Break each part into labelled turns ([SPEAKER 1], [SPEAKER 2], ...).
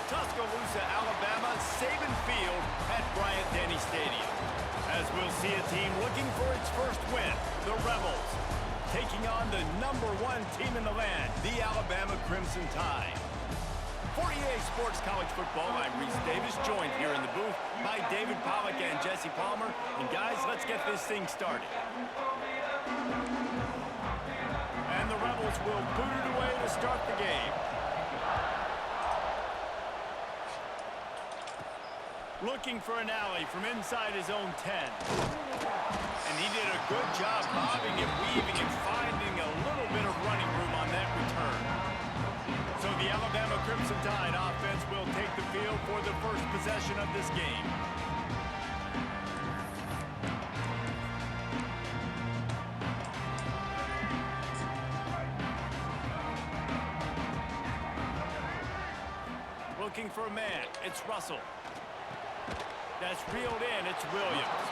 [SPEAKER 1] Tuscaloosa, Alabama, Saban Field at Bryant-Denny Stadium. As we'll see a team looking for its first win, the Rebels, taking on the #1 team in the land, the Alabama Crimson Tide. For EA Sports College Football, I'm Reese Davis, joined here in the booth by David Pollack and Jesse Palmer. And guys, let's get this thing started. And the Rebels will boot it away to start the game. Looking for an alley from inside his own 10. And he did a good job bobbing and weaving and finding a little bit of running room on that return. So the Alabama Crimson Tide offense will take the field for the first possession of this game. Looking for a man, it's Russell. That's reeled in, it's Williams.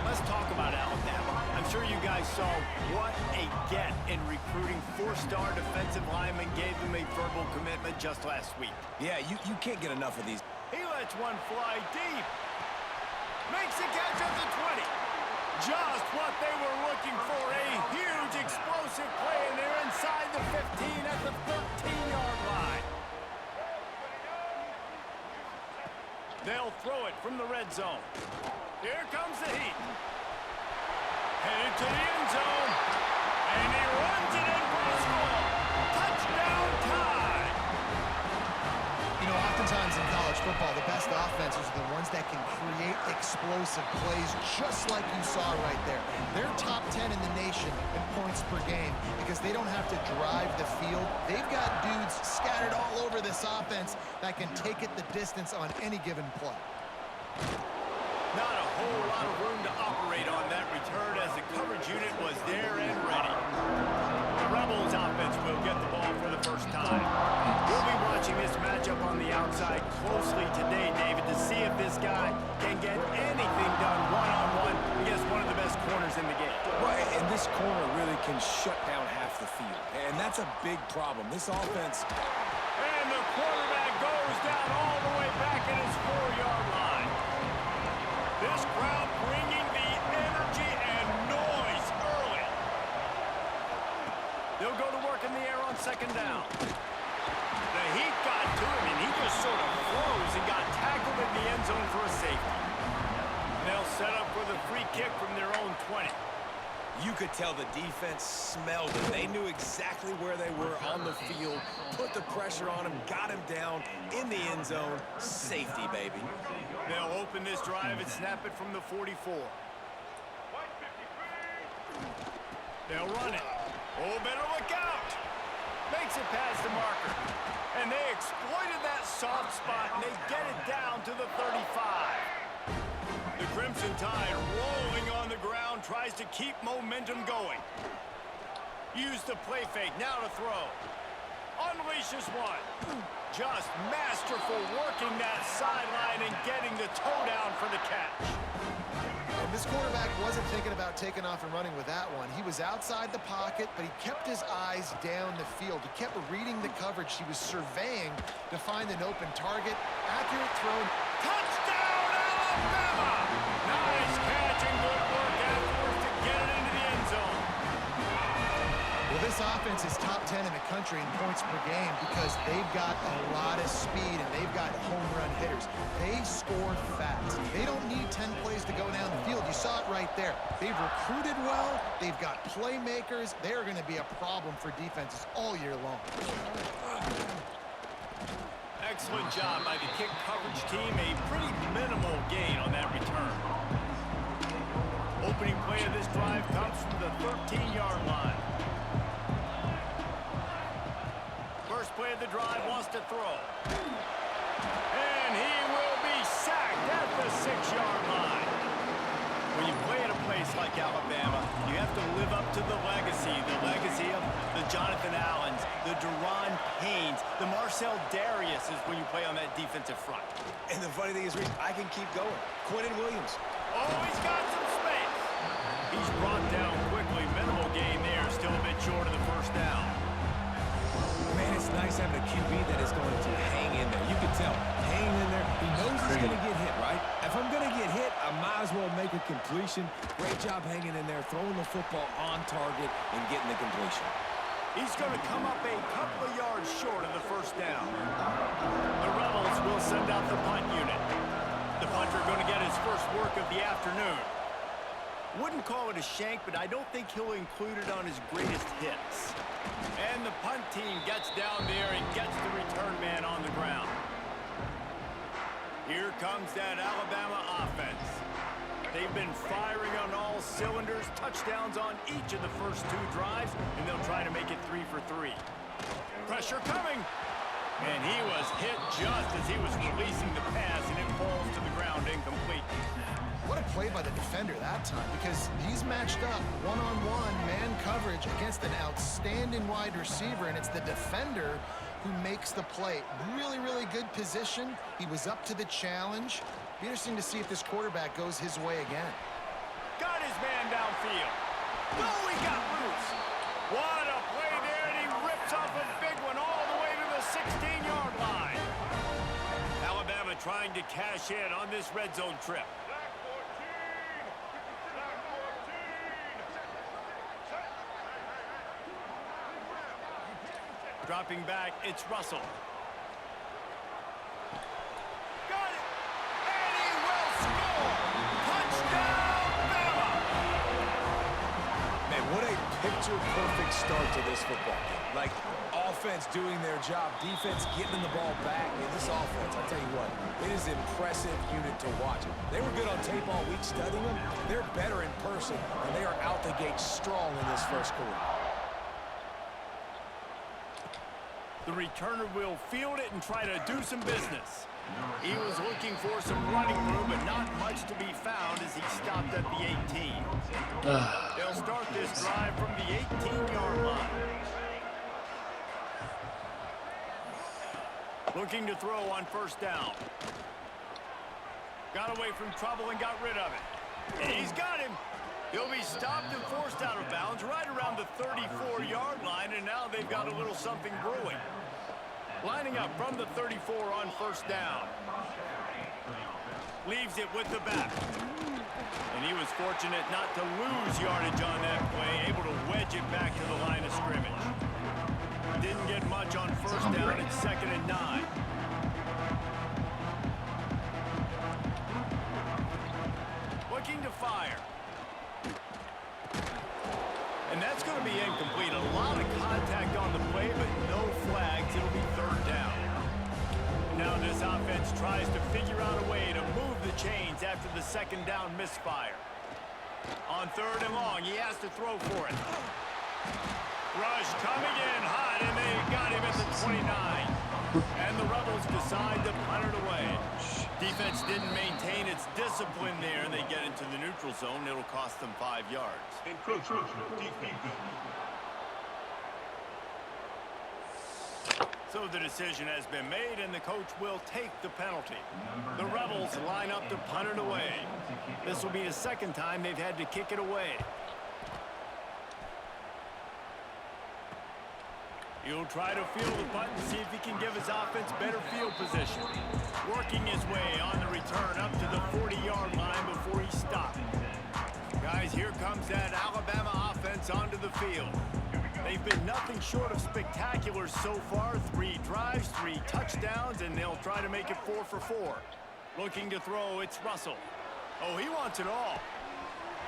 [SPEAKER 1] Let's talk about Alabama. I'm sure you guys saw what a get in recruiting. 4-star defensive linemen gave them a verbal commitment just last week.
[SPEAKER 2] Yeah, you can't get enough of these.
[SPEAKER 1] He lets one fly deep. Makes a catch at the 20. Just what they were looking for. A huge explosive play, and they're inside the 15 at the 13-yard line. They'll throw it from the red zone. Here comes the heat. Headed to the end zone. And he runs it in for a score. Touchdown Tide.
[SPEAKER 3] You know, oftentimes in college football, the best offenses are the ones that can create explosive plays, just like you saw right there. They're top 10 in the nation in points per game because they don't have to drive the field. They've got dudes scattered all over this offense that can take it the distance on any given play.
[SPEAKER 1] Not a whole lot of room to operate on that return as the coverage unit was there and ready. The Rebels offense will get the ball for the first time. We'll be watching this matchup on the outside closely today, David, to see if this guy can get anything done one-on-one against one of the best corners in the game.
[SPEAKER 2] Right, and this corner really can shut down half the field. And that's a big problem. This offense...
[SPEAKER 1] And the quarterback goes down all the way back at his 4-yard line. This crowd bringing the energy and noise early. They'll go to work in the air on second down. The heat got to him, and he just sort of froze and got tackled in the end zone for a safety. They'll set up for the free kick from their own 20.
[SPEAKER 2] You could tell the defense smelled it. They knew exactly where they were on the field, put the pressure on him, got him down in the end zone. Safety, baby.
[SPEAKER 1] They'll open this drive and snap it from the 44. They'll run it. Oh, better look out. Makes it past the marker. And they exploited that soft spot, and they get it down to the 35. The Crimson Tide rolling on the ground, tries to keep momentum going. Use the play fake, now to throw. Unleashes one. Just masterful working that sideline and getting the toe down for the catch.
[SPEAKER 3] And this quarterback wasn't thinking about taking off and running with that one. He was outside the pocket, but he kept his eyes down the field. He kept reading the coverage. He was surveying to find an open target. Accurate throw.
[SPEAKER 1] Touchdown, Alabama! Nice catch and good work afterwards to get it into the end zone.
[SPEAKER 3] Well, this offense is top 10 in the country in points per game because they've got a lot of speed and they've got home run hitters. They score fast. They don't need 10 plays to go down the field. You saw it right there. They've recruited well. They've got playmakers. They're going to be a problem for defenses all year long.
[SPEAKER 1] Excellent job by the kick coverage team. A pretty minimal gain on that return. Opening play of this drive comes from the 13-yard line. First play of the drive wants to throw. And he will be sacked at the 6-yard line. When you play at a place like Alabama, you have to live up to the legacy of the Jonathan Allens, the Deron Paynes, the Marcel Dariuses when you play on that defensive front.
[SPEAKER 2] And the funny thing is, Reese, I can keep going. Quentin Williams.
[SPEAKER 1] Oh, he's got some space. He's brought down quickly. Minimal gain there, still a bit short of the first down.
[SPEAKER 2] Man, it's nice having a QB that is going to hang in there. You can tell completion. Great job hanging in there, throwing the football on target and getting the completion.
[SPEAKER 1] He's going to come up a couple of yards short of the first down. The Rebels will send out the punt unit. The punter going to get his first work of the afternoon. Wouldn't call it a shank, but I don't think he'll include it on his greatest hits. And the punt team gets down there and gets the return man on the ground. Here comes that Alabama offense. They've been firing on all cylinders, touchdowns on each of the first 2 drives, and they'll try to make it 3 for 3. Pressure coming. And he was hit just as he was releasing the pass, and it falls to the ground incomplete.
[SPEAKER 3] What a play by the defender that time, because he's matched up one-on-one man coverage against an outstanding wide receiver, and it's the defender who makes the play. Really, really good position. He was up to the challenge. Be interesting to see if this quarterback goes his way again.
[SPEAKER 1] Got his man downfield. Oh, he got loose. What a play there, and he rips off a big one all the way to the 16-yard line. Alabama trying to cash in on this red zone trip. Dropping back, it's Russell. Got it! And he will score! Touchdown, Bama!
[SPEAKER 2] Man, what a picture-perfect start to this football game. Like, offense doing their job, defense getting the ball back. And this offense, I'll tell you what, it is an impressive unit to watch. They were good on tape all week studying them. They're better in person, and they are out the gate strong in this first quarter.
[SPEAKER 1] The returner will field it and try to do some business. He was looking for some running room, but not much to be found as he stopped at the 18. They'll start this drive from the 18-yard line. Looking to throw on first down. Got away from trouble and got rid of it. And he's got him. He'll be stopped and forced out of bounds right around the 34-yard line, and now they've got a little something brewing. Lining up from the 34 on first down. Leaves it with the back. And he was fortunate not to lose yardage on that play, able to wedge it back to the line of scrimmage. Didn't get much on first down. It's 2nd and 9. Looking to fire. And that's going to be incomplete. A lot of contact on the play, but no flags. It'll be 3rd down. Now this offense tries to figure out a way to move the chains after the 2nd down misfire. On 3rd and long, he has to throw for it. Rush coming in hot, and they got him at the 29. And the Rebels decide to punt it away. Defense didn't maintain its discipline there, and they get into the neutral zone. It'll cost them 5 yards. So the decision has been made, and the coach will take the penalty. The Rebels line up to punt it away. This will be the 2nd time they've had to kick it away. He'll try to field the punt and see if he can give his offense better field position. Working his way on the return up to the 40-yard line before he stopped. Guys, here comes that Alabama offense onto the field. They've been nothing short of spectacular so far. 3 drives, 3 touchdowns, and they'll try to make it 4 for 4. Looking to throw, it's Russell. Oh, he wants it all.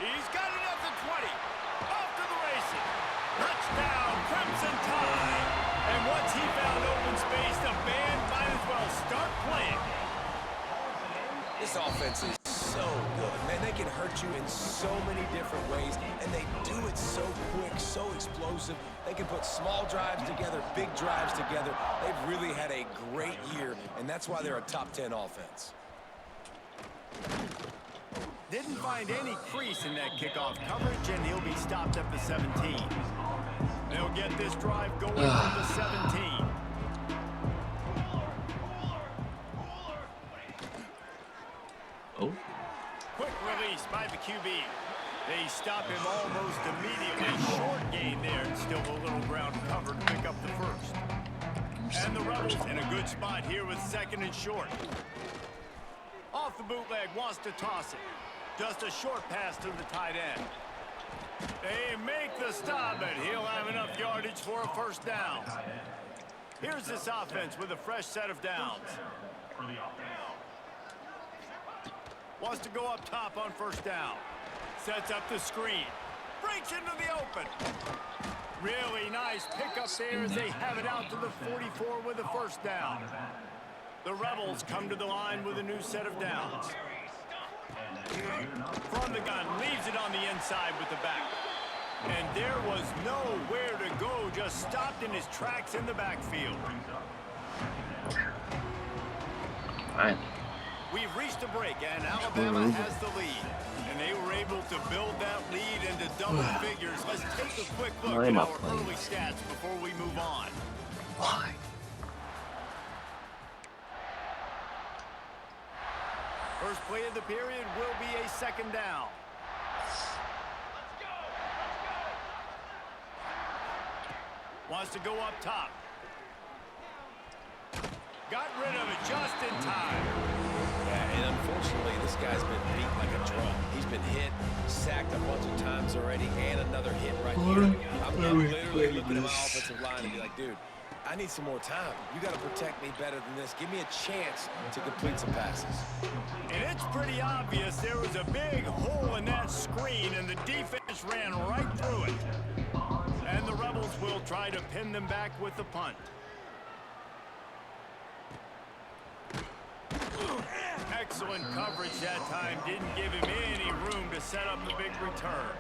[SPEAKER 1] He's got it at the 20. Off to the races. Touchdown, Crimson Tide. And once he found open space, the band might as well start playing.
[SPEAKER 2] This offense is so good. Man, they can hurt you in so many different ways, and they do it so quick, so explosive. They can put small drives together, big drives together. They've really had a great year, and that's why they're a top 10 offense.
[SPEAKER 1] Didn't find any crease in that kickoff coverage, and he'll be stopped at the 17. They'll get this drive going from the 17.
[SPEAKER 4] Oh.
[SPEAKER 1] Quick release by the QB. They stop him almost immediately. Short gain there, and still a little ground covered to pick up the first. And the Rebels in a good spot here with 2nd and short. Off the bootleg, wants to toss it. Just a short pass to the tight end. They make the stop, and he'll have enough yardage for a first down. Here's this offense with a fresh set of downs. Wants to go up top on first down. Sets up the screen. Breaks into the open. Really nice pickup there as they have it out to the 44 with a first down. The Rebels come to the line with a new set of downs. From the gun, leaves it on the inside with the back. And there was nowhere to go, just stopped in his tracks in the backfield.
[SPEAKER 4] Alright.
[SPEAKER 1] We've reached a break, and Alabama has the lead. And they were able to build that lead into double figures. Let's take a quick look at our early stats before we move on.
[SPEAKER 4] Why?
[SPEAKER 1] First play of the period will be a second down. Wants to go up top. Got rid of it just in time.
[SPEAKER 2] Yeah, and unfortunately, this guy's been beat like a drum. He's been hit, sacked a bunch of times already, and another hit right here. I'm literally looking at my offensive line and be like, dude, I need some more time. You got to protect me better than this. Give me a chance to complete some passes.
[SPEAKER 1] And it's pretty obvious there was a big hole in that screen, and the defense ran right through it. And the Rebels will try to pin them back with the punt. Excellent coverage that time. Didn't give him any room to set up the big return.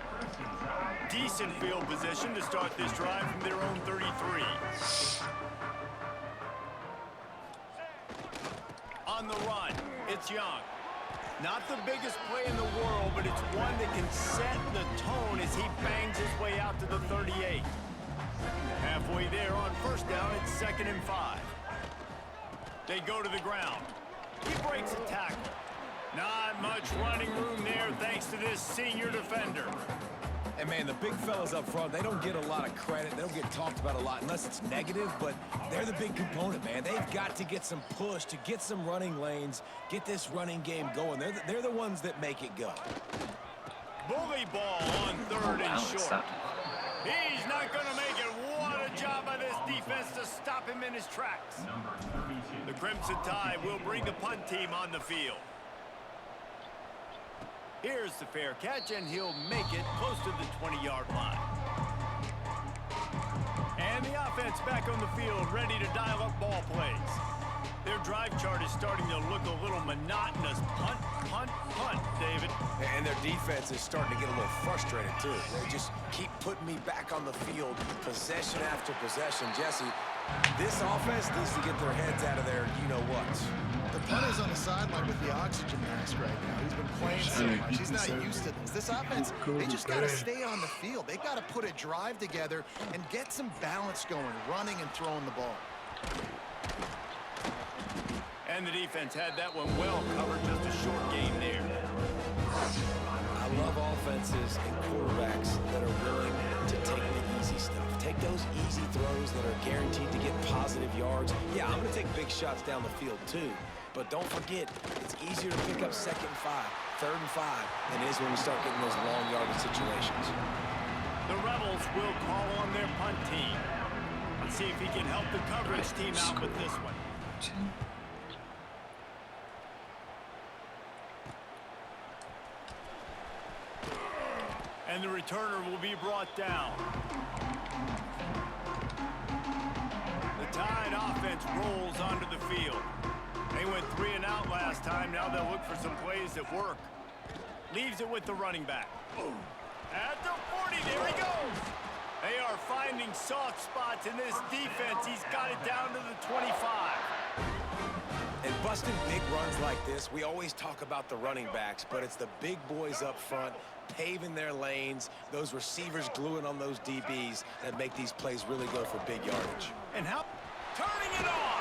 [SPEAKER 1] Decent field position to start this drive from their own 33. On the run, it's Young. Not the biggest play in the world, but it's one that can set the tone as he bangs his way out to the 38. Halfway there on first down, it's 2nd and 5. They go to the ground. He breaks a tackle. Not much running room there thanks to this senior defender.
[SPEAKER 2] And, man, the big fellas up front, they don't get a lot of credit. They don't get talked about a lot unless it's negative, but they're the big component, man. They've got to get some push, to get some running lanes, get this running game going. They're the ones that make it go.
[SPEAKER 1] Bully ball on 3rd and short. He's not going to make it. What a job by this defense to stop him in his tracks. The Crimson Tide will bring the punt team on the field. Here's the fair catch, and he'll make it close to the 20-yard line. And the offense back on the field, ready to dial up ball plays. Their drive chart is starting to look a little monotonous. Punt, punt, punt, David.
[SPEAKER 2] And their defense is starting to get a little frustrated, too. They just keep putting me back on the field, possession after possession. Jesse, this offense needs to get their heads out of their you-know-what.
[SPEAKER 3] The punter's on the sideline with the oxygen mask right now. He's been playing so much. He's not used to this. This offense, they just got to stay on the field. They got to put a drive together and get some balance going, running and throwing the ball.
[SPEAKER 1] And the defense had that one well covered, just a short game there.
[SPEAKER 2] I love offenses and quarterbacks that are willing to take the easy stuff. Take those easy throws that are guaranteed to get positive yards. Yeah, I'm going to take big shots down the field too. But don't forget, it's easier to pick up 2nd and 5, 3rd and 5 than it is when we start getting those long yardage situations.
[SPEAKER 1] The Rebels will call on their punt team. Let's see if he can help the coverage team out with this one. And the returner will be brought down. The Tide offense rolls onto the field. They went 3 and out last time. Now they'll look for some plays that work. Leaves it with the running back. At the 40, there he goes. They are finding soft spots in this defense. He's got it down to the 25.
[SPEAKER 2] And busting big runs like this, we always talk about the running backs, but it's the big boys up front paving their lanes, those receivers gluing on those DBs that make these plays really go for big yardage.
[SPEAKER 1] And how turning it on.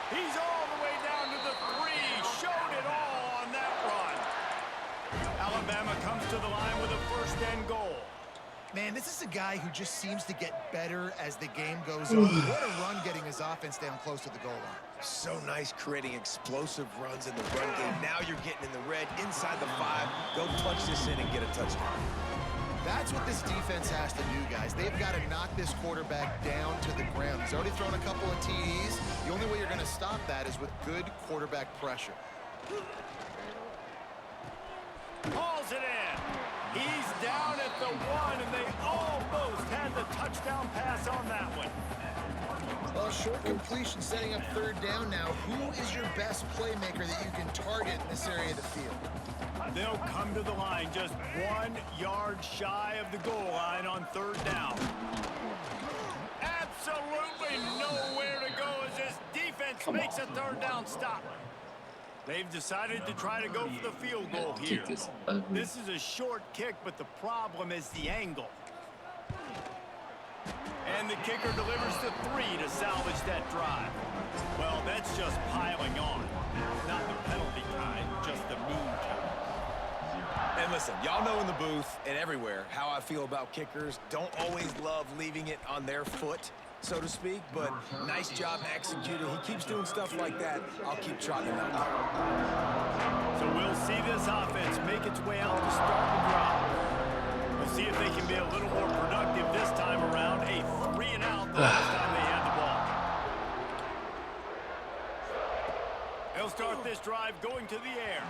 [SPEAKER 1] He's all the way down to the 3. Showed it all on that run. Alabama comes to the line with a 1st and goal.
[SPEAKER 3] Man, this is a guy who just seems to get better as the game goes on. What a run getting his offense down close to the goal line.
[SPEAKER 2] So nice creating explosive runs in the run game. Now you're getting in the red, inside the 5. Go punch this in and get a touchdown.
[SPEAKER 3] That's what this defense has to do, guys. They've got to knock this quarterback down to the ground. He's already thrown a couple of TDs. The only way you're going to stop that is with good quarterback pressure.
[SPEAKER 1] Hauls it in. He's down at the 1, and they almost had the touchdown pass on that one.
[SPEAKER 3] Well, short completion setting up third down now. Who is your best playmaker that you can target in this area of the field?
[SPEAKER 1] They'll come to the line just 1 yard shy of the goal line on third down. Absolutely nowhere to go as this defense makes a third down stop. They've decided to try to go for the field goal here. This is a short kick, but the problem is the angle. And the kicker delivers the 3 to salvage that drive. Well, that's just piling on. Not the penalty kind, just the mean kind.
[SPEAKER 2] And listen, y'all know in the booth and everywhere how I feel about kickers. Don't always love leaving it on their foot, so to speak, but nice job executing. He keeps doing stuff like that. I'll keep trotting him out there.
[SPEAKER 1] So we'll see this offense make its way out to start the drive. We'll see if they can be a little more productive this time around. A 3-and-out the last time they had the ball. They'll start this drive going to the air.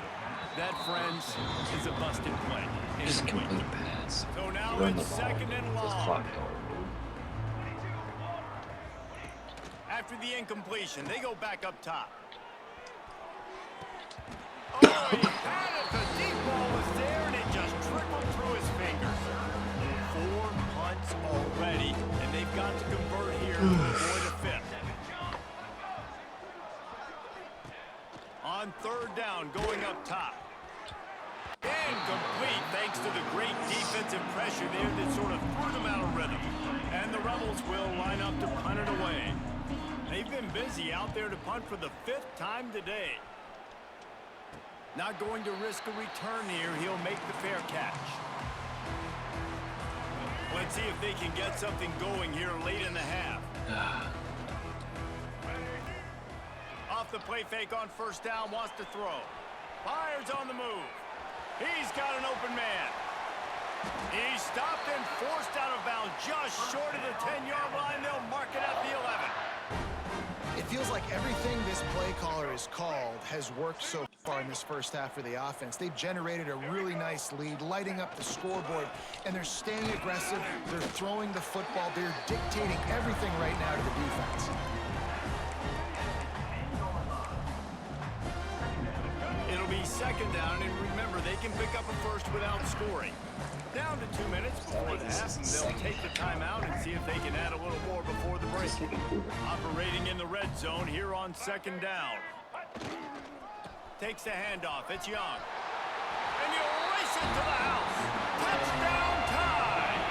[SPEAKER 1] That, friends, is a busted play.
[SPEAKER 4] Just complete pass.
[SPEAKER 1] So now
[SPEAKER 4] Run the
[SPEAKER 1] it's
[SPEAKER 4] ball.
[SPEAKER 1] 2nd and
[SPEAKER 4] Just
[SPEAKER 1] long.
[SPEAKER 4] clock going.
[SPEAKER 1] After the incompletion, they go back up top. Oh, he had it. The deep ball was there, and it just trickled through his fingers. 4 punts already, and they've got to convert here to avoid a 5th. On third down, going up top. Incomplete, thanks to the great defensive pressure there that sort of threw them out of rhythm. And the Rebels will line up to punt it away. They've been busy out there to punt for the 5th time today. Not going to risk a return here. He'll make the fair catch. Let's see if they can get something going here late in the half. Off the play fake on first down, wants to throw. Fires on the move. He's got an open man. He's stopped and forced out of bounds just short of the 10-yard line. They'll mark it at the 11.
[SPEAKER 3] It feels like everything this play caller has called has worked so far in this first half for the offense. They've generated a really nice lead, lighting up the scoreboard, and they're staying aggressive. They're throwing the football. They're dictating everything right now to the defense.
[SPEAKER 1] It'll be 2nd down, and remember, they can pick up a first without scoring. Down to 2 minutes before the half, and they'll take the timeout and see if they can add a little more before the break. Operating in the red zone here on 2nd down. Takes the handoff. It's Young. And you race it to the house. Touchdown time!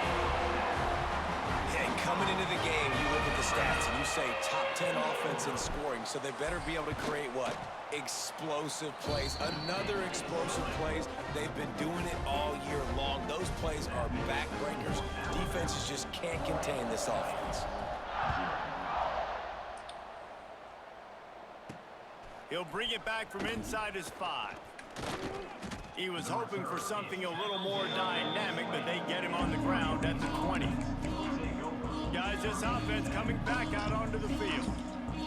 [SPEAKER 2] Hey, coming into the game, you look at the stats and you say top 10 offense in scoring, so they better be able to create what? Explosive plays. Another explosive plays. They've been doing it all year long. Those plays are backbreakers. Defenses just can't contain this offense.
[SPEAKER 1] He'll bring it back from inside his 5. He was hoping for something a little more dynamic, but they get him on the ground at the 20. Guys, this offense coming back out onto the field.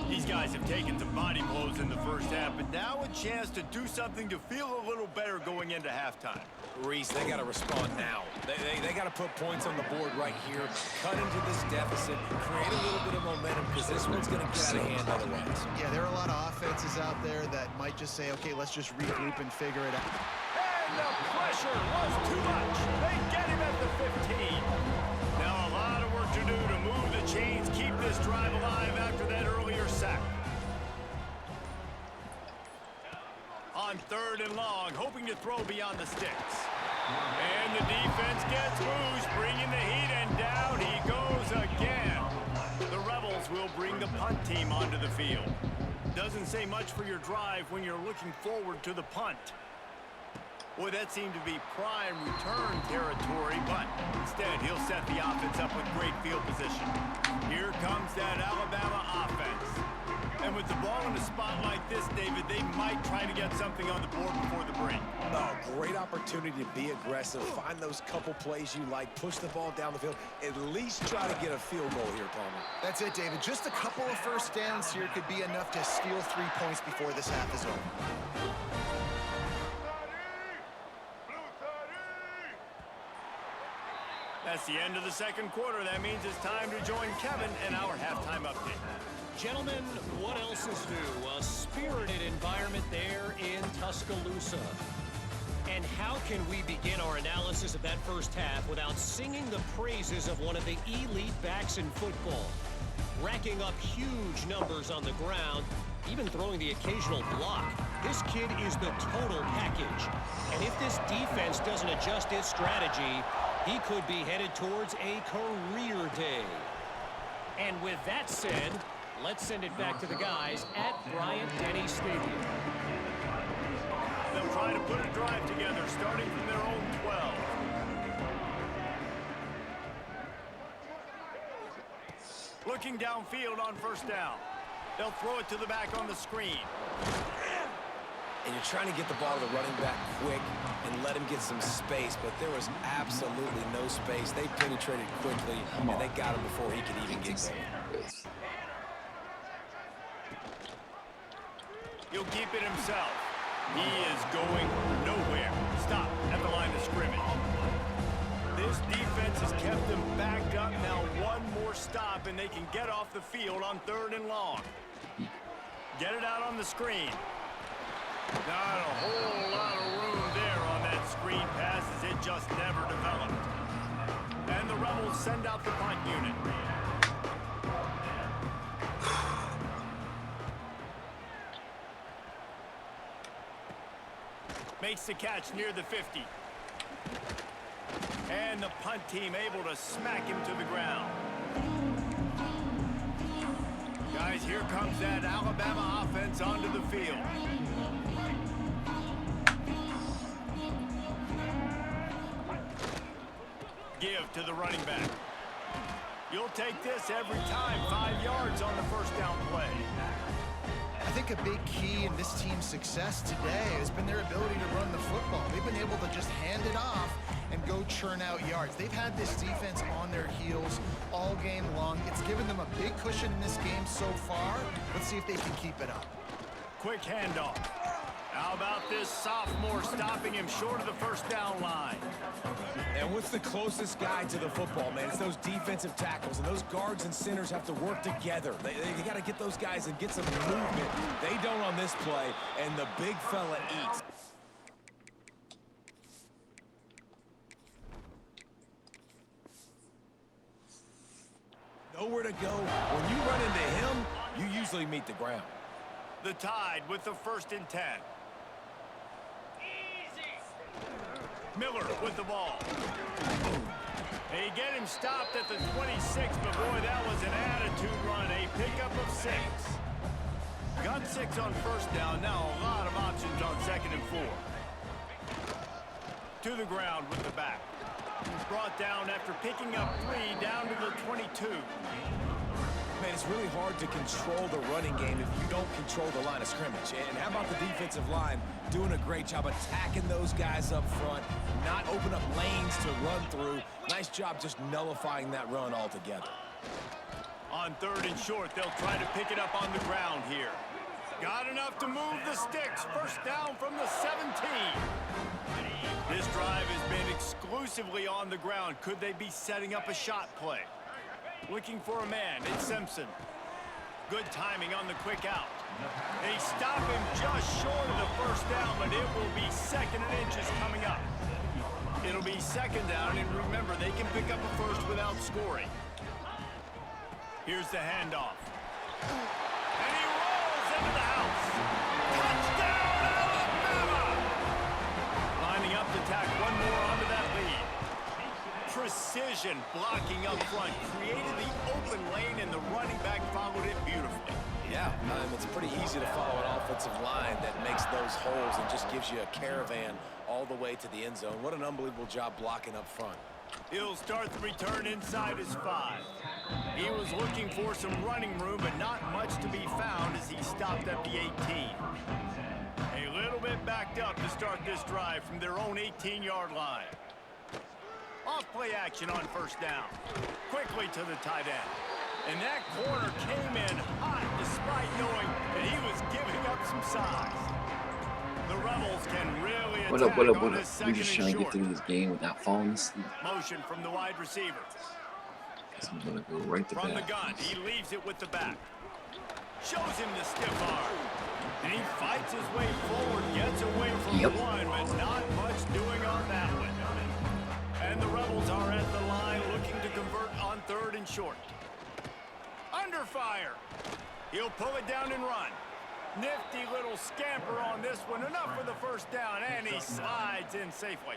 [SPEAKER 1] These guys have taken some body blows in the first half, but now a chance to do something to feel a little better going into halftime.
[SPEAKER 2] Reese, they got to respond now. They got to put points on the board right here, cut into this deficit, create a little bit of momentum, because this one's going to get out of hand otherwise.
[SPEAKER 3] Yeah, there are a lot of offenses out there that might just say, okay, let's just regroup and figure it out.
[SPEAKER 1] And the pressure was too much. They get him at the 15. Now a lot of work to do to move the chains, keep this drive alive after that earlier sack. On 3rd and long, hoping to throw beyond the sticks. And the defense gets loose, bringing the heat, and down he goes again. The Rebels will bring the punt team onto the field. Doesn't say much for your drive when you're looking forward to the punt. Boy, that seemed to be prime return territory, but instead he'll set the offense up with great field position. Here comes that Alabama offense. And with the ball in a spot like this, David, they might try to get something on the board before the break.
[SPEAKER 2] Oh, great opportunity to be aggressive, find those couple plays you like, push the ball down the field, at least try to get a field goal here, Palmer.
[SPEAKER 3] That's it, David. Just a couple of first downs here could be enough to steal 3 points before this half is over.
[SPEAKER 1] That's the end of the second quarter. That means it's time to join Kevin in our halftime update.
[SPEAKER 5] Gentlemen, what else is new? A spirited environment there in Tuscaloosa. And how can we begin our analysis of that first half without singing the praises of one of the elite backs in football? Racking up huge numbers on the ground, even throwing the occasional block. This kid is the total package. And if this defense doesn't adjust its strategy, he could be headed towards a career day. And with that said, let's send it back to the guys at Bryant-Denny Stadium.
[SPEAKER 1] They'll try to put a drive together, starting from their own 12. Looking downfield on first down. They'll throw it to the back on the screen.
[SPEAKER 2] And you're trying to get the ball to the running back quick and let him get some space, but there was absolutely no space. They penetrated quickly, and they got him before he could even get going.
[SPEAKER 1] He'll keep it himself. He is going nowhere. Stop at the line of scrimmage. This defense has kept them backed up. Now one more stop, and they can get off the field on 3rd and long. Get it out on the screen. Not a whole lot of room there on that screen pass as it just never developed. And the Rebels send out the punt unit. Makes the catch near the 50. And the punt team able to smack him to the ground. Guys, here comes that Alabama offense onto the field. Give to the running back. You'll take this every time. 5 yards on the first down play.
[SPEAKER 3] I think a big key in this team's success today has been their ability to run the football. They've been able to just hand it off and go churn out yards. They've had this defense on their heels all game long. It's given them a big cushion in this game so far. Let's see if they can keep it up.
[SPEAKER 1] Quick handoff. How about this sophomore stopping him short of the first down line?
[SPEAKER 2] And what's the closest guy to the football, man? It's those defensive tackles, and those guards and centers have to work together. They got to get those guys and get some movement. They don't on this play, and the big fella eats. Nowhere to go. When you run into him, you usually meet the ground.
[SPEAKER 1] The Tide with the 1st and 10. Miller with the ball. They get him stopped at the 26, but boy, that was an attitude run. A pickup of 6. Got 6 on first down. Now a lot of options on 2nd and 4. To the ground with the back. Brought down after picking up 3 down to the 22.
[SPEAKER 2] Man, it's really hard to control the running game if you don't control the line of scrimmage. And how about the defensive line doing a great job attacking those guys up front, not open up lanes to run through. Nice job just nullifying that run altogether.
[SPEAKER 1] On 3rd and short, they'll try to pick it up on the ground here. Got enough to move the sticks. First down from the 17. This drive has been exclusively on the ground. Could they be setting up a shot play? Looking for a man. It's Simpson. Good timing on the quick out. They stop him just short of the first down, but it will be 2nd and inches coming up. It'll be 2nd down, and remember, they can pick up a first without scoring. Here's the handoff. And he rolls into the house. Touchdown, Alabama! Lining up to tack one more onto that lead. Precision blocking up front, created the open lane, and the running back followed it beautifully.
[SPEAKER 2] Yeah, it's pretty easy to follow an offensive line that makes those holes and just gives you a caravan all the way to the end zone. What an unbelievable job blocking up front.
[SPEAKER 1] He'll start the return inside his 5. He was looking for some running room, but not much to be found as he stopped at the 18. A little bit backed up to start this drive from their own 18-yard line. Off play action on first down. Quickly to the tight end. And that corner came in hot despite knowing that he was giving up some size. The Rebels can really attack on this
[SPEAKER 4] We're
[SPEAKER 1] second
[SPEAKER 4] just
[SPEAKER 1] and
[SPEAKER 4] trying to get
[SPEAKER 1] short.
[SPEAKER 4] through this game without falling asleep.
[SPEAKER 1] Motion from the wide receiver.
[SPEAKER 4] I'm gonna go right to
[SPEAKER 1] From the
[SPEAKER 4] bat.
[SPEAKER 1] gun, he leaves it with the back. Shows him the stiff arm. And he fights his way forward, gets away from one, but not much doing on that one. And the Rebels are at the line looking to convert on 3rd and short. Under fire. He'll pull it down and run. Nifty little scamper on this one. Enough for the first down, and he slides in safely.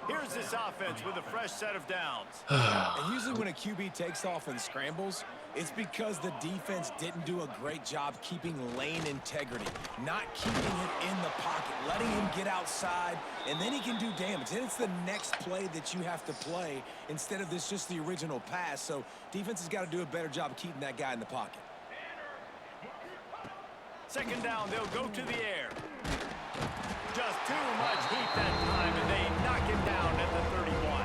[SPEAKER 1] Here's this offense with a fresh set of downs.
[SPEAKER 2] And usually when a QB takes off and scrambles, it's because the defense didn't do a great job keeping lane integrity, not keeping him in the pocket, letting him get outside, and then he can do damage. Then it's the next play that you have to play instead of this just the original pass. So defense has got to do a better job of keeping that guy in the pocket.
[SPEAKER 1] Second down, they'll go to the air. Just too much heat that time, and they knock him down at the 31.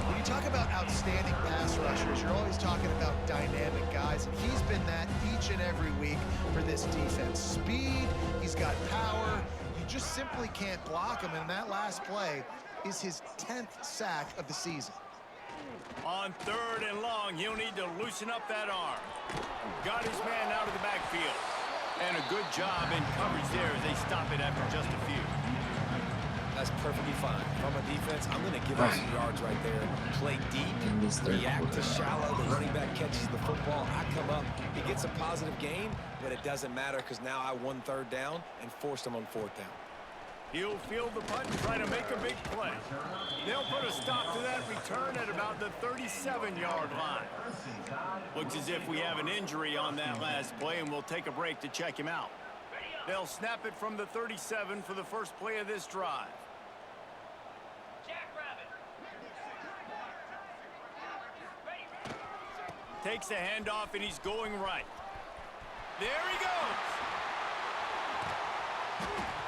[SPEAKER 3] When you talk about outstanding pass rushers, you're always talking about dynamic guys, and he's been that each and every week for this defense. Speed, he's got power. You just simply can't block him, and that last play is his 10th sack of the season.
[SPEAKER 1] On 3rd and long, he'll need to loosen up that arm. Got his man out of the backfield. And a good job in coverage there as they stop it after just a few.
[SPEAKER 2] That's perfectly fine. From a defense, I'm going to give up some yards right there. Play deep,
[SPEAKER 4] In this third
[SPEAKER 2] react to
[SPEAKER 4] quarter.
[SPEAKER 2] shallow. The running back catches the football. I come up. He gets a positive gain, but it doesn't matter because now I won 3rd down and forced him on 4th down.
[SPEAKER 1] He'll field the punt and try to make a big play. They'll put a stop to that return at about the 37-yard line. Looks as if we have an injury on that last play, and we'll take a break to check him out. They'll snap it from the 37 for the first play of this drive. Takes the handoff, and he's going right. There he goes.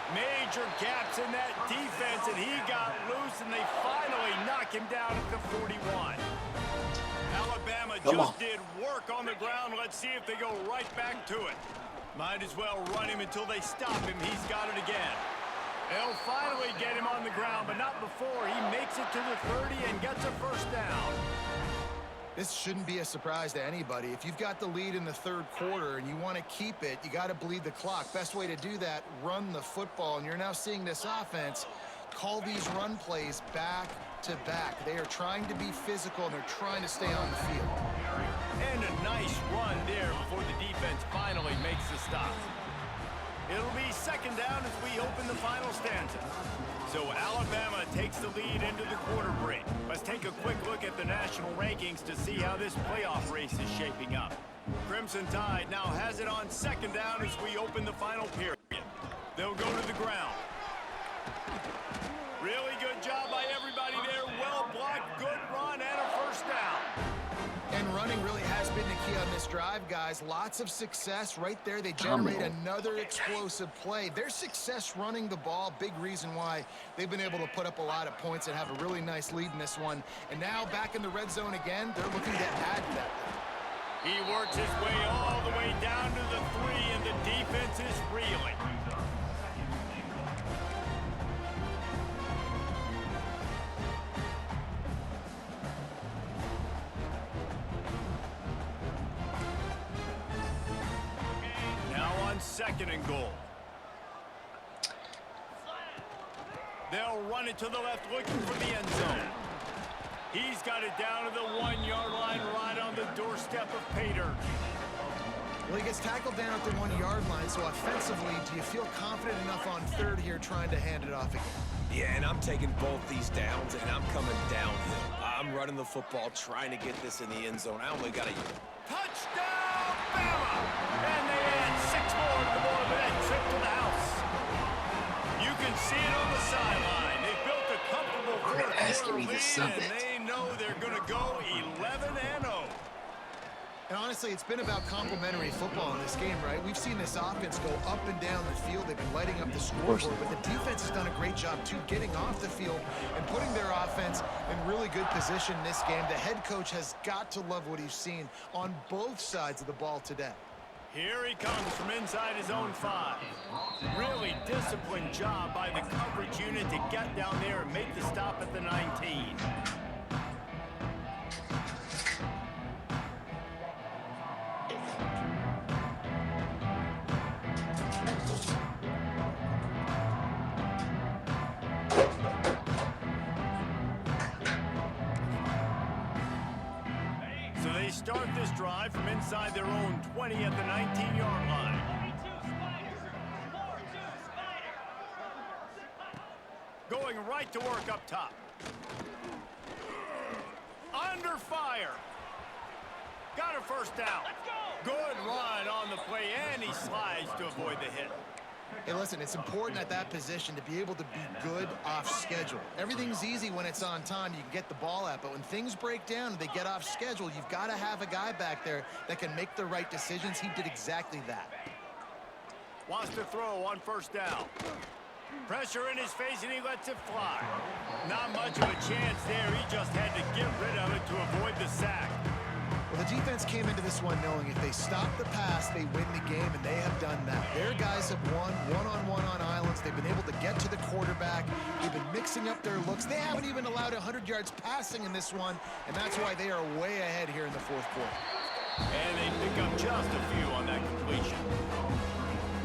[SPEAKER 1] Major gaps in that defense, and he got loose, and they finally knock him down at the 41. Alabama just did work on the ground. Let's see if they go right back to it. Might as well run him until they stop him. He's got it again. They'll finally get him on the ground, but not before he makes it to the 30 and gets a first down.
[SPEAKER 3] This shouldn't be a surprise to anybody. If you've got the lead in the 3rd quarter and you want to keep it, you got to bleed the clock. Best way to do that, run the football. And you're now seeing this offense call these run plays back to back. They are trying to be physical, and they're trying to stay on the field.
[SPEAKER 1] And a nice run there before the defense finally makes the stop. It'll be second down as we open the final stanza. So Alabama takes the lead into the quarter break. Let's take a quick look at the national rankings to see how this playoff race is shaping up. Crimson Tide now has it on second down as we open the final period. They'll go to the ground. Really good job by everybody there. Well blocked, good run, and a first down.
[SPEAKER 3] And running really has been the key on this drive, guys. Lots of success right there. They generate another explosive play. Their success running the ball, big reason why they've been able to put up a lot of points and have a really nice lead in this one. And now back in the red zone again, they're looking to add to that.
[SPEAKER 1] He works his way all the way down to the 3, and the defense is reeling. Second and goal. They'll run it to the left looking for the end zone. He's got it down to the 1-yard line right on the doorstep of Pater.
[SPEAKER 3] Well, he gets tackled down at the 1-yard line, so offensively, do you feel confident enough on 3rd here trying to hand it off again?
[SPEAKER 2] Yeah, and I'm taking both these downs, and I'm coming downhill. I'm running the football, trying to get this in the end zone. I only got a...
[SPEAKER 1] Touchdown, Bama! And they add 6 more to the board with that trip to the house. You can see it on the sideline.
[SPEAKER 4] sub
[SPEAKER 1] and
[SPEAKER 4] it.
[SPEAKER 1] they know they're going to go 11-0.
[SPEAKER 3] And honestly, it's been about complementary football in this game, right? We've seen this offense go up and down the field. They've been lighting up the scoreboard, but the defense has done a great job, too, getting off the field and putting their offense in really good position in this game. The head coach has got to love what he's seen on both sides of the ball today.
[SPEAKER 1] Here he comes from inside his own 5. Really disciplined job by the coverage unit to get down there and make the stop at the 19. So they start this drive from inside their own 20 at the 19-yard line. Going right to work up top. Under fire. Got a first down. Good run on the play, and he slides to avoid the hit.
[SPEAKER 3] Hey, listen, it's important at that position to be able to be good off schedule. Everything's easy when it's on time. You can get the ball out, but when things break down and they get off schedule, you've got to have a guy back there that can make the right decisions. He did exactly that.
[SPEAKER 1] Wants to throw on first down. Pressure in his face, and he lets it fly. Not much of a chance there. He just had to get rid of it to avoid the sack.
[SPEAKER 3] Well, the defense came into this one knowing if they stop the pass, they win the game, and they have done that. Their guys have won one-on-one on islands. They've been able to get to the quarterback. They've been mixing up their looks. They haven't even allowed 100 yards passing in this one, and that's why they are way ahead here in the fourth quarter.
[SPEAKER 1] And they pick up just a few on that completion.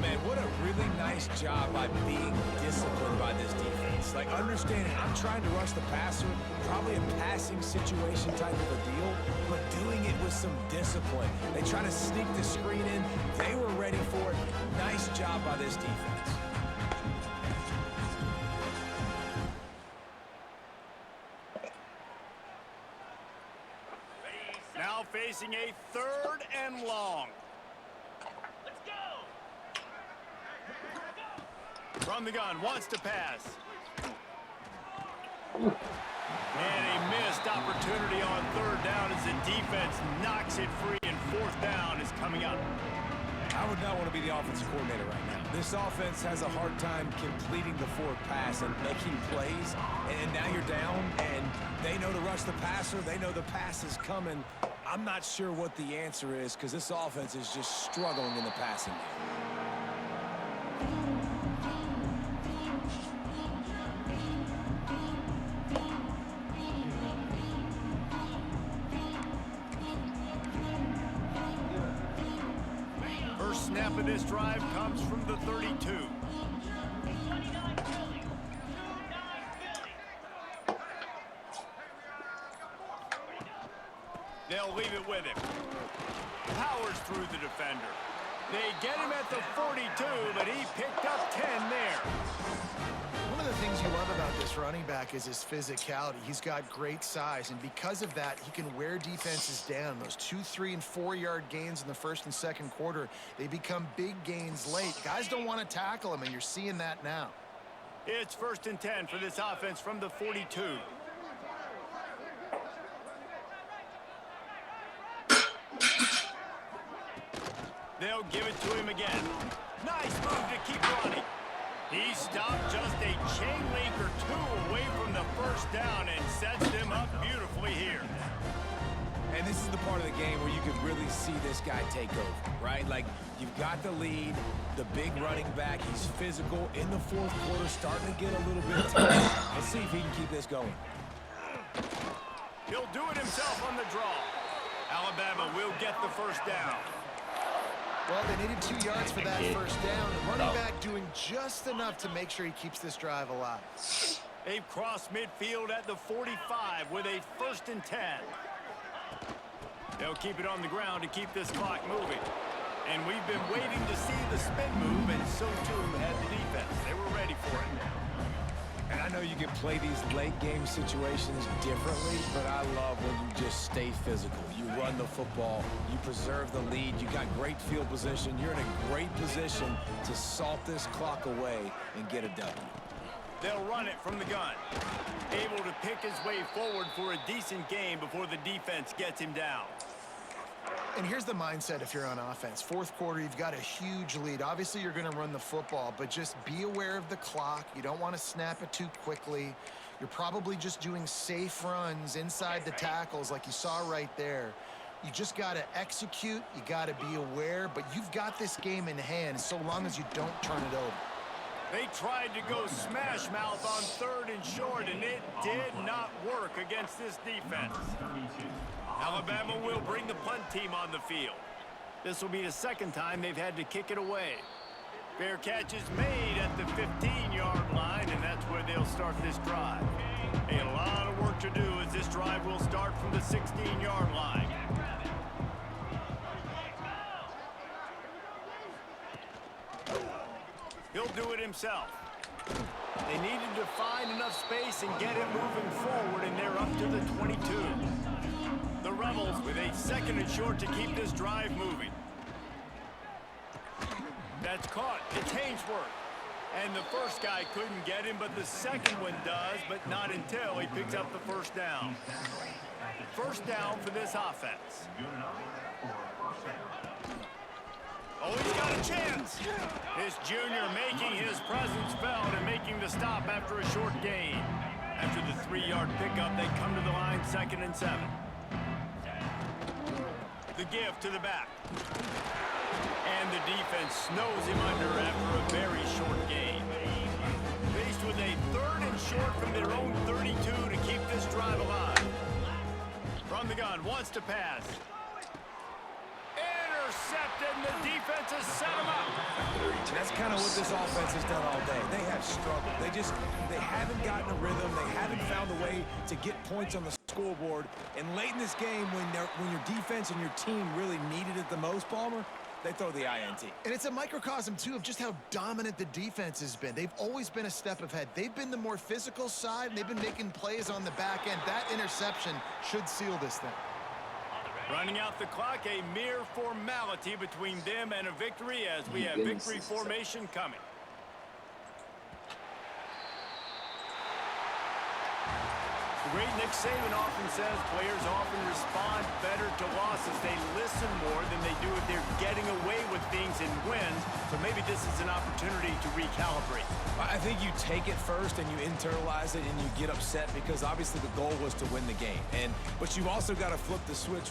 [SPEAKER 2] Man, what a really nice job by being disciplined by this defense. Like, understanding I'm trying to rush the passer, probably a passing situation type of a deal, but doing it with some discipline. They try to sneak the screen in. They were ready for it. Nice job by this defense.
[SPEAKER 1] Now facing a 3rd and long. From the gun, wants to pass. And a missed opportunity on 3rd down as the defense knocks it free, and 4th down is coming up.
[SPEAKER 2] I would not want to be the offensive coordinator right now. This offense has a hard time completing the forward pass and making plays, and now you're down, and they know to rush the passer. They know the pass is coming. I'm not sure what the answer is because this offense is just struggling in the passing game.
[SPEAKER 1] Snap of this drive comes from the 32. They'll leave it with him. Powers through the defender. They get him at the 42, but he picked up 10 there.
[SPEAKER 3] One of the things you love about this running back is his physicality. He's got great size, and because of that, he can wear defenses down. Those 2-, 3-, and 4-yard gains in the first and second quarter, they become big gains late. Guys don't want to tackle him, and you're seeing that now.
[SPEAKER 1] It's 1st and 10 for this offense from the 42. They'll give it to him again. Nice move to keep running. He stopped just a chain link or 2 away from the 1st down and sets them up beautifully here.
[SPEAKER 2] And this is the part of the game where you could really see this guy take over, right? Like, you've got the lead, the big running back. He's physical in the 4th quarter, starting to get a little bit tough. Let's see if he can keep this going.
[SPEAKER 1] He'll do it himself on the draw. Alabama will get the 1st down.
[SPEAKER 3] Well, they needed 2 yards for that 1st down. The running back doing just enough to make sure he keeps this drive alive.
[SPEAKER 1] They've crossed midfield at the 45 with a 1st and 10. They'll keep it on the ground to keep this clock moving. And we've been waiting to see the spin move, and so too had the defense. They were ready for it.
[SPEAKER 2] And I know you can play these late game situations differently, but I love when you just stay physical. You run the football, you preserve the lead, you got great field position, you're in a great position to salt this clock away and get a W.
[SPEAKER 1] They'll run it from the gun. Able to pick his way forward for a decent game before the defense gets him down.
[SPEAKER 3] And here's the mindset if you're on offense. Fourth quarter, you've got a huge lead. Obviously, you're going to run the football, but just be aware of the clock. You don't want to snap it too quickly. You're probably just doing safe runs inside the tackles like you saw right there. You just got to execute. You got to be aware, but you've got this game in hand so long as you don't turn it over.
[SPEAKER 1] They tried to go smash mouth on 3rd and short, and it did not work against this defense. Alabama will bring the punt team on the field. This will be the second time they've had to kick it away. Fair catch is made at the 15-yard line, and that's where they'll start this drive. A lot of work to do as this drive will start from the 16-yard line. He'll do it himself. They needed to find enough space and get it moving forward, and they're up to the 22. The Rebels with a 2nd and short to keep this drive moving. That's caught. It's Hainsworth. And the first guy couldn't get him, but the second one does, but not until he picks up the first down. First down for this offense. Oh, he's got a chance. This junior making his presence felt and making the stop after a short gain. After the 3-yard pickup, they come to the line 2nd and 7. The give to the back. And the defense snows him under after a very short gain. Faced with a 3rd and short from their own 32 to keep this drive alive. From the gun, wants to pass. Intercepted, and the defense has set him up.
[SPEAKER 2] That's kind of what this offense has done all day. They have struggled. They haven't gotten a rhythm. They haven't found a way to get points on the scoreboard. And late in this game, when your defense and your team really needed it the most, Palmer, they throw the INT.
[SPEAKER 3] And it's a microcosm, too, of just how dominant the defense has been. They've always been a step ahead. They've been the more physical side, and they've been making plays on the back end. That interception should seal this thing.
[SPEAKER 1] Running out the clock, a mere formality between them and a victory as we have victory formation coming. The great Nick Saban often says players often respond better to losses. They listen more than they do if they're getting away with things in wins. So maybe this is an opportunity to recalibrate.
[SPEAKER 2] I think you take it first and you internalize it and you get upset because obviously the goal was to win the game. But you've also got to flip the switch